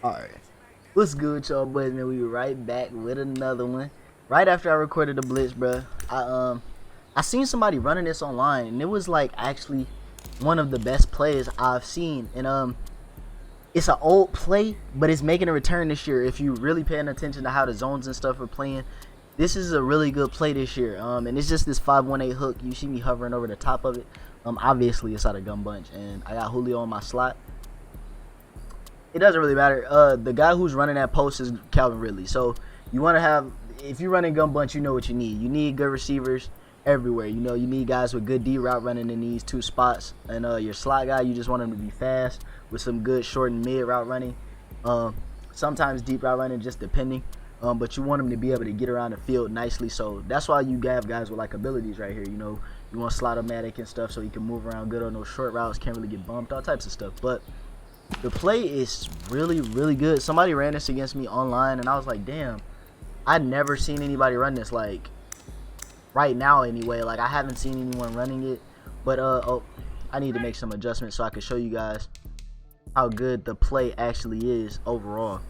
Alright, what's good, y'all boys, man? We right back with another one. Right after I recorded the blitz, bro, I seen somebody running this online, and it was like actually one of the best plays I've seen. And it's an old play, but it's making a return this year. If you really paying attention to how the zones and stuff are playing, this is a really good play this year. And it's just this 5-1-8 hook. You see me hovering over the top of it. Obviously it's out of gun bunch, and I got Julio on my slot. It doesn't really matter. The guy who's running that post is Calvin Ridley. So you want to have, if you're running gun bunch, you know what you need. You need good receivers everywhere. You know, you need guys with good D route running in these two spots. And your slot guy, you just want him to be fast with some good short and mid route running. Sometimes deep route running, just depending. But you want him to be able to get around the field nicely. So that's why you have guys with like abilities right here. You know, you want slot-o-matic and stuff so he can move around good on those short routes, can't really get bumped, all types of stuff. But the play is really, really good. Somebody ran this against me online, and I was like, damn, I'd never seen anybody run this, like, right now anyway. Like, I haven't seen anyone running it. But, oh, I need to make some adjustments so I can show you guys how good the play actually is overall.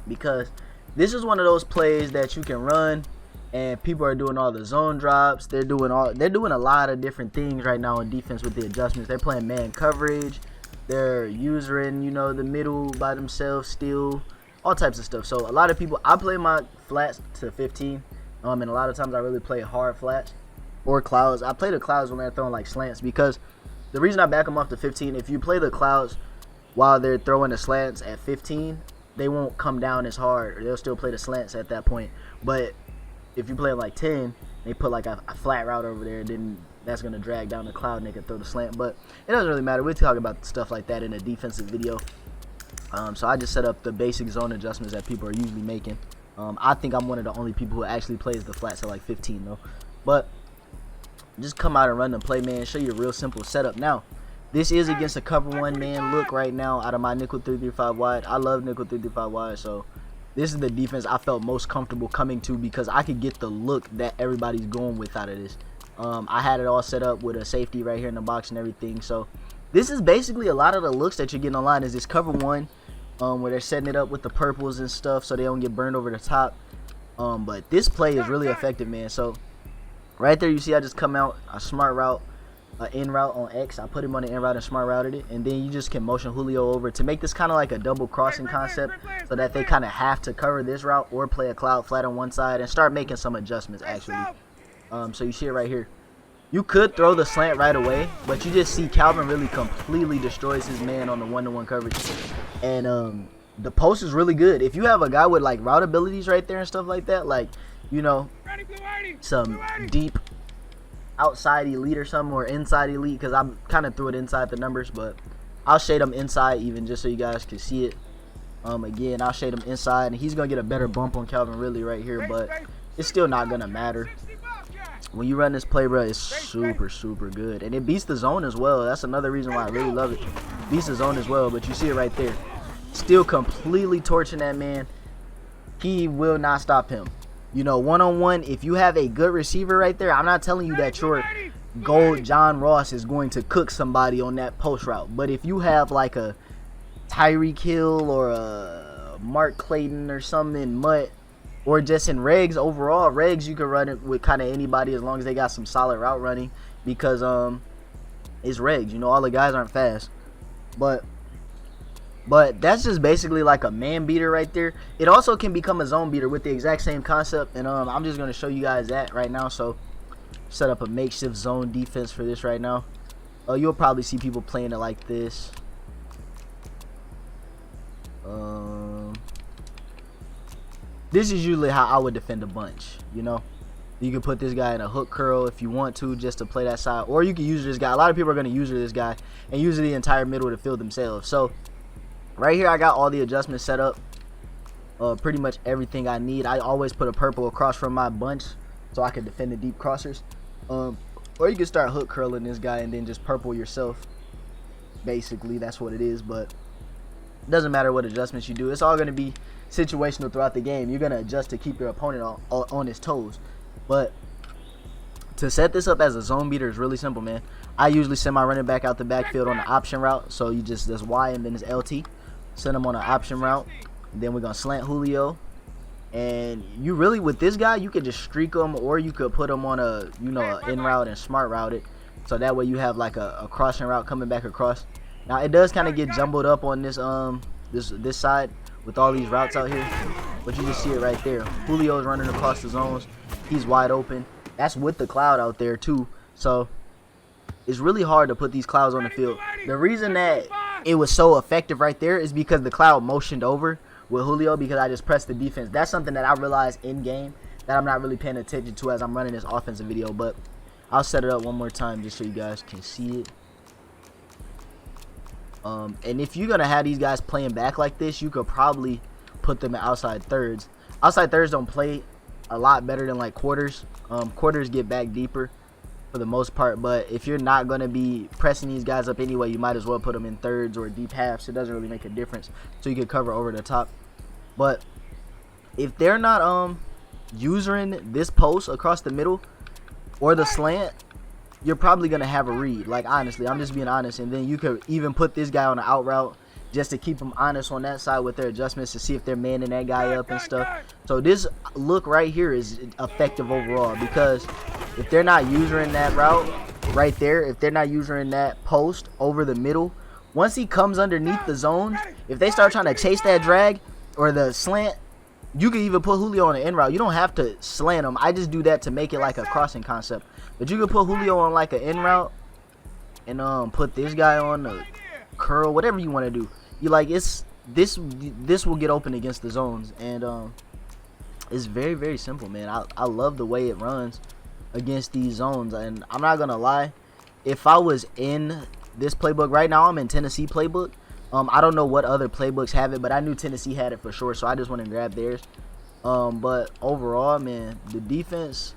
Because this is one of those plays that you can run, and people are doing all the zone drops. They're doing a lot of different things right now in defense with the adjustments. They're playing man coverage. They're using, you know, the middle by themselves still, all types of stuff. So a lot of people, I play my flats to 15, and a lot of times I really play hard flats or clouds. I play the clouds when they're throwing like slants, because the reason I back them off to 15, if you play the clouds while they're throwing the slants at 15, they won't come down as hard, or they'll still play the slants at that point. But if you play like 10, they put like a flat route over there, then that's going to drag down the cloud and they can throw the slant. But it doesn't really matter. We'll talk about stuff like that in a defensive video. So I just set up the basic zone adjustments that people are usually making. I think I'm one of the only people who actually plays the flats at like 15 though. But just come out and run the play, man. Show you a real simple setup. Now, this is against a cover one man look right now out of my nickel 3-3-5 wide. I love nickel 3-3-5 wide, so this is the defense I felt most comfortable coming to, because I could get the look that everybody's going with out of this. I had it all set up with a safety right here in the box and everything. So this is basically a lot of the looks that you're getting online is this cover one, where they're setting it up with the purples and stuff so they don't get burned over the top. But this play is really effective, man. So right there you see I just come out a smart route, in route on X. I put him on the in route and smart routed it, and then you just can motion Julio over to make this kind of like a double crossing concept, so that they kind of have to cover this route or play a cloud flat on one side and start making some adjustments actually. So you see it right here. You could throw the slant right away, but you just see Calvin really completely destroys his man on the one-to-one coverage. And the post is really good. If you have a guy with like route abilities right there and stuff like that, like, you know, some deep outside elite or something, or inside elite, because I'm kind of threw it inside the numbers, but I'll shade him inside even just so you guys can see it. Again, I'll shade him inside, and he's going to get a better bump on Calvin Ridley right here, but it's still not going to matter. When you run this play, bro, it's super, super good. And it beats the zone as well. That's another reason why I really love it. Beats the zone as well, but you see it right there. Still completely torching that man. He will not stop him. You know, one-on-one, if you have a good receiver right there, I'm not telling you that your gold John Ross is going to cook somebody on that post route. But if you have like a Tyreek Hill or a Mark Clayton or something in Mutt, or just in regs overall, regs you can run it with kind of anybody as long as they got some solid route running, because it's regs. You know, all the guys aren't fast. But that's just basically like a man beater right there. It also can become a zone beater with the exact same concept, and I'm just going to show you guys that right now. So set up a makeshift zone defense for this right now. You'll probably see people playing it like this. This is usually how I would defend a bunch, you know. You can put this guy in a hook curl if you want to, just to play that side, or you can use this guy. A lot of people are going to use this guy and use the entire middle of the field themselves. So right here I got all the adjustments set up, pretty much everything I need. I always put a purple across from my bunch so I can defend the deep crossers. Or you can start hook curling this guy and then just purple yourself. Basically that's what it is, but it doesn't matter what adjustments you do. It's all going to be situational throughout the game. You're going to adjust to keep your opponent on his toes. But to set this up as a zone beater is really simple, man. I usually send my running back out the backfield on the option route. So you just Y and then it's LT. send him on an option route. Then we're gonna slant Julio. And you really, with this guy, you could just streak him, or you could put him on a, you know, a in route and smart route it. So that way you have like a crossing route coming back across. Now it does kind of get jumbled up on this this side with all these routes out here, but you just see it right there. Julio's running across the zones. He's wide open. That's with the cloud out there too. So it's really hard to put these clouds on the field. The reason that it was so effective right there is because the cloud motioned over with Julio, because I just pressed the defense. That's something that I realized in game that I'm not really paying attention to as I'm running this offensive video, but I'll set it up one more time just so you guys can see it. And if you're gonna have these guys playing back like this, you could probably put them in outside thirds. Outside thirds don't play a lot better than like quarters. Quarters get back deeper for the most part, but if you're not gonna be pressing these guys up anyway, you might as well put them in thirds or deep halves. It doesn't really make a difference, so you can cover over the top. But if they're not using this post across the middle or the slant, you're probably gonna have a read. Like, honestly, I'm just being honest. And then you could even put this guy on the out route just to keep them honest on that side with their adjustments, to see if they're manning that guy up and stuff. So this look right here is effective overall, because if they're not using that route right there, if they're not using that post over the middle, once he comes underneath the zones, if they start trying to chase that drag or the slant, you can even put Julio on the in route. You don't have to slant him. I just do that to make it like a crossing concept. But you can put Julio on like an in route and put this guy on the curl, whatever you want to do. You like, it's this will get open against the zones, and it's very, very simple, man. I love the way it runs against these zones. And I'm not gonna lie, if I was in this playbook right now, I'm in Tennessee playbook. I don't know what other playbooks have it, but I knew Tennessee had it for sure, so I just went and grabbed theirs. But overall, man, the defense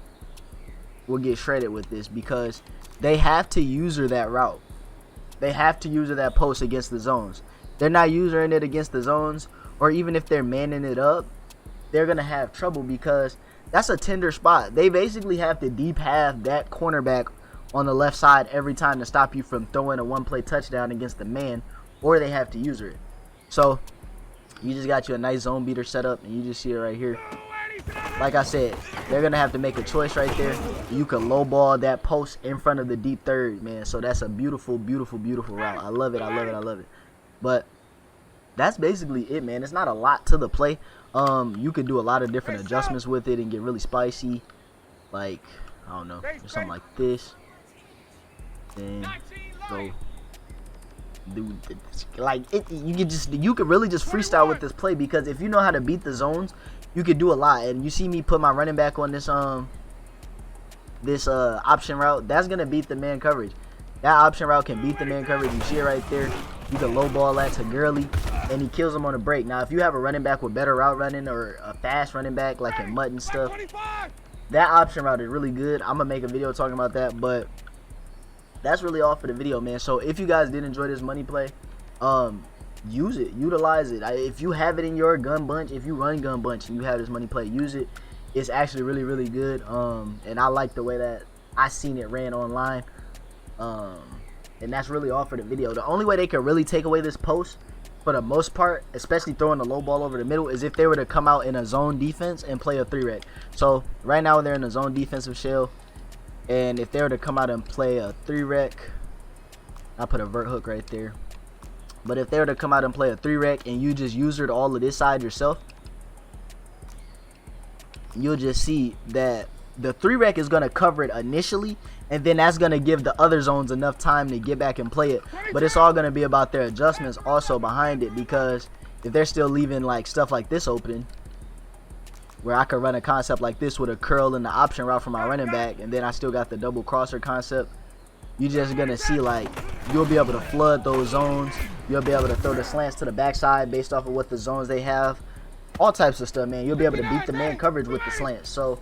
will get shredded with this, because they have to user that route. They have to user that post against the zones. They're not using it against the zones, or even if they're manning it up, they're gonna have trouble, because that's a tender spot. They basically have to deep half that cornerback on the left side every time to stop you from throwing a one-play touchdown against the man, or they have to user it. So you just got you a nice zone beater set up, and you just see it right here. Like I said, they're gonna have to make a choice right there. You can low ball that post in front of the deep third, man. So that's a beautiful, beautiful, beautiful route. I love it. I love it. I love it. But that's basically it, man. It's not a lot to the play. You could do a lot of different adjustments with it and get really spicy. Like, I don't know, something like this. Then go do like it. You could really just freestyle with this play, because if you know how to beat the zones, you could do a lot. And you see me put my running back on this option route. That's gonna beat the man coverage. That option route can beat the man coverage. You see it right there. You can low ball that to Gurley, and he kills him on a break. Now, if you have a running back with better route running, or a fast running back like in Madden stuff, that option route is really good. I'm gonna make a video talking about that. But that's really all for the video, man. So if you guys did enjoy this money play, use it, utilize it. If you have it in your gun bunch, if you run gun bunch and you have this money play, use it. It's actually really, really good. And I like the way that I seen it ran online. And that's really all for the video. The only way they could really take away this post, for the most part, especially throwing the low ball over the middle, is if they were to come out in a zone defense and play a 3-rec. So right now they're in a zone defensive shell, and if they were to come out and play a 3-rec, I'll put a vert hook right there. But if they were to come out and play a 3-rec and you just usered all of this side yourself, you'll just see that the 3-rec is going to cover it initially, and then that's going to give the other zones enough time to get back and play it. But it's all going to be about their adjustments also behind it, because if they're still leaving like stuff like this open, where I could run a concept like this with a curl in the option route for my running back, and then I still got the double crosser concept, you're just going to see like you'll be able to flood those zones. You'll be able to throw the slants to the backside based off of what the zones they have. All types of stuff, man. You'll be able to beat the man coverage with the slants. So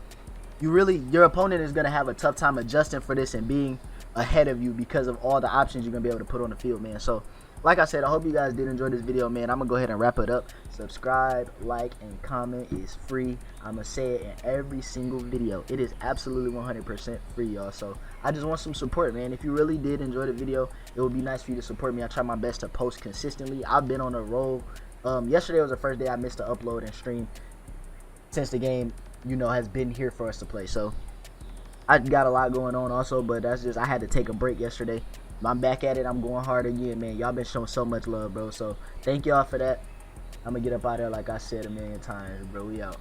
your opponent is going to have a tough time adjusting for this and being ahead of you, because of all the options you're going to be able to put on the field, man. So like I said, I hope you guys did enjoy this video, man. I'm going to go ahead and wrap it up. Subscribe, like, and comment is free. I'm going to say it in every single video. It is absolutely 100% free, y'all. So I just want some support, man. If you really did enjoy the video, it would be nice for you to support me. I try my best to post consistently. I've been on a roll Yesterday was the first day I missed the upload and stream since the game, you know, has been here for us to play. So I got a lot going on also, but that's just, I had to take a break yesterday. I'm back at it. I'm going hard again, man. Y'all been showing so much love, bro. So thank y'all for that. I'm gonna get up out of there like I said a million times, bro. We out.